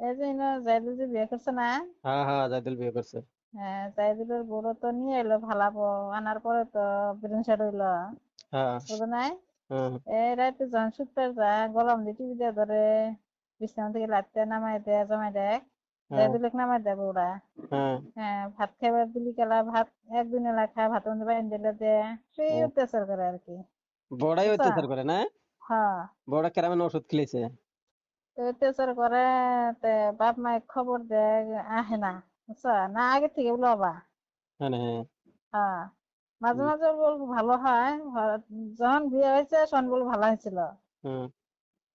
এই যে জাইদুল যে বিয়ে করছে না। হ্যাঁ হ্যাঁ, জাইদুল বিয়ে করছে। হ্যাঁ, জাইদুলের বড় তো নিয়ে এলো ভালাবো। আনার পরে তো ব্রেন শট হইলো, হ্যাঁ বুঝো নাই। হ্যাঁ এই রাতে যখন সুটতে যায় গরম দিয়ে টিভি দিয়ে ধরে বিছানা থেকে লাইতে নামাই দেয়, জমাই দেয়। হ্যাঁ জাইদুলেক নামাই দেয় বউরা। হ্যাঁ। হ্যাঁ, ভাত খাইবার দিলি কেলা ভাত একদিন এলা খায়, ভাত মধ্যে বাইন দিলে দেয়। সেই হ্যাঁ। অত্যাচার করে আর কি। বড়াই বুঝছো? অত্যাচার করে না? হ্যাঁ, বড়া কেরামের ওষুধ খেলেছে। তো অত্যাচার করে। তে বাপ মায়ে খবর দেয়, আহে না। বুঝছো না, আগে থেকে বলবা। হ্যাঁ হ্যাঁ। হ্যাঁ, মাঝে হুম, মাঝে বলবো ভালো হয়। যখন বিয়ে হয়েছে তখন বলবো ভালো হয়েছিল। হুম,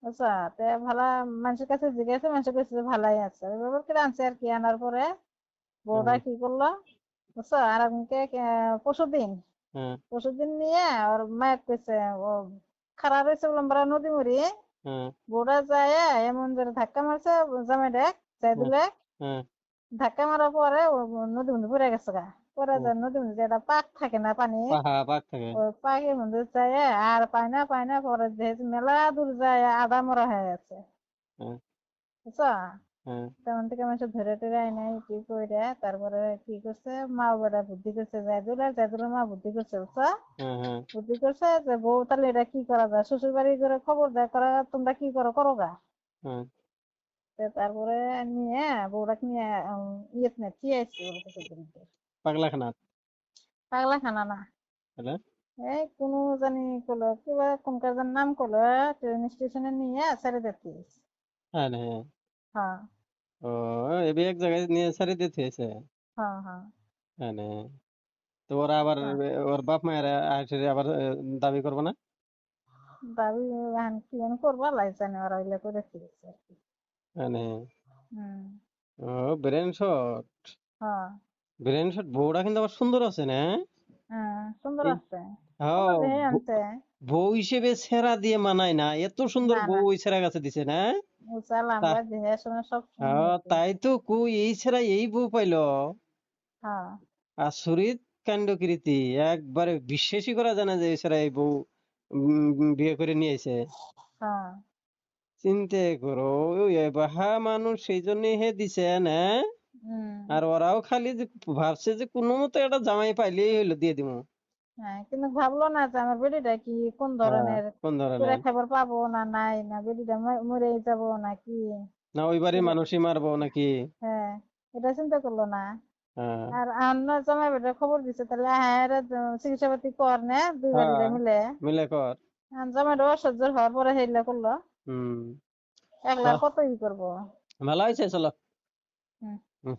বুঝছো, তে ভালো। মানুষের কাছে জিজ্ঞাসা, মানুষের কাছে যে ভালাই আছে ওই ব্যাপার করে আনছে আর কি। আনার পরে বউটা হুম, কি করলো, বুঝছো, আর একজনকে পরশুদিন হুম, পরশুদিন নিয়ে ওর মায়ের কাছে ও খারাপ হয়েছে বললাম বড় নদী মরি। হুম, বউটা যায় এমন জোরে ধাক্কা মারছে, জামাই দেখ যাই হুম, দিলে। হুম, ধাক্কা মারার পরে ও নদীর মধ্যে পড়ে গেছে গা। পরে হুম। যায় নদীর মধ্যে একটা পাক থাকে না পানি, পাহা পাক থাকে। ওই পাকের মধ্যে যায়। আর পায় না পরে যেহেতু মেলা দূর যায় আধা মরা হয়ে গেছে। হ্যাঁ বুঝছো, হ্যাঁ তেমন থেকে মানুষ ধরে টরে আয় নাই কি করে। তারপরে কি করছে, মা বেটা বুদ্ধি করছে, জায়দুল আর জায়দুলের মা বুদ্ধি করছে, বুঝছো। হ্যাঁ হ্যাঁ বুদ্ধি করছে যে বউ তাহলে এটা কি করা যায়, শ্বশুর বাড়ি করে খবর দেয় করা, তোমরা কি করো করো গা। হ্যাঁ। তো তারপরে নিয়ে বউটাকে নিয়ে ইয়েত না কি আসছে বলে কিছুদিন। পাগলাখানা। পাগলা খানা না, তাহলে? এই কোনো জানি কলো কিবা কোনকার জানি নাম কলো, ট্রেন স্টেশনে নিয়ে ছেড়ে দিতে। হ্যাঁ হ্যাঁ। হ্যাঁ ও, এবি এক জায়গায় নিয়ে ছাড়ি দিতে হয়েছে। হ্যাঁ হ্যাঁ। হ্যাঁ নে। তো ওরা আবার হ্যাঁ, ওর বাপ মায়ের আসলে আবার দাবি করবো না? দাবি এখন কি জানি করবা লাইজানে ওরা ওইলে করে ফিরেছে আর কি। হ্যাঁ নে। হুম। ও, ব্রেন শট। হ্যাঁ ব্রেন শট বউটা কিন্তু আবার সুন্দর আছে না? হ্যাঁ, সুন্দর এই, আছে। সুন্দর হ্যাঁ, দেহে আনছে। বউ হিসেবে ছেঁড়া দিয়ে মানায় না, এত সুন্দর না বউ না, ওই ছেঁড়া কাছে দিছে না? উঁচা তা লম্বা দেহে শুনে সব সুন্দর হ্যাঁ, আছে। তাই তো কই এই ছেঁড়া এই বউ পাইলো। হ্যাঁ আচরিত কাণ্ডকীর্তি। একবারে বিশ্বাসই করা যায় না যে এছাড়া এই বউ বিয়ে করে নিয়ে আইছে। হ্যাঁ। চিন্তা করো, ওই বাহা মানুষ সেই জন্যই হে দিছে না। হুম। আর ওরাও খালি যে ভাবছে যে কোনো মতো একটা জামাই পাইলেই হইলো দিয়ে দিব। হ্যাঁ, কিন্তু ভাবলো না যে আমার বেডিটা কি কোন হ্যাঁ, ধরনের, কোন পুরা ধরনের? খাবার পাবো না নাই, না বেডিটা মরে যাবো নাকি। না ওই বাড়ির এটা, মানুষই মারবো নাকি? হ্যাঁ, এটা চিন্তা করলো না। হ্যাঁ আর অন্য জামাই বেটার খবর দিছে তাহলে হ্যাঁ এরা চিকিৎসা পাতি কর না দুই হ্যাঁ, বাড়িরে মিলে। মিলে কর। আর জামাইটা অসহ্য হওয়ার পরে হেইলা করলো। হুম। একলা তো আর কত ই করবো। ভালো হয়েছে, চলো। হুম। হুম।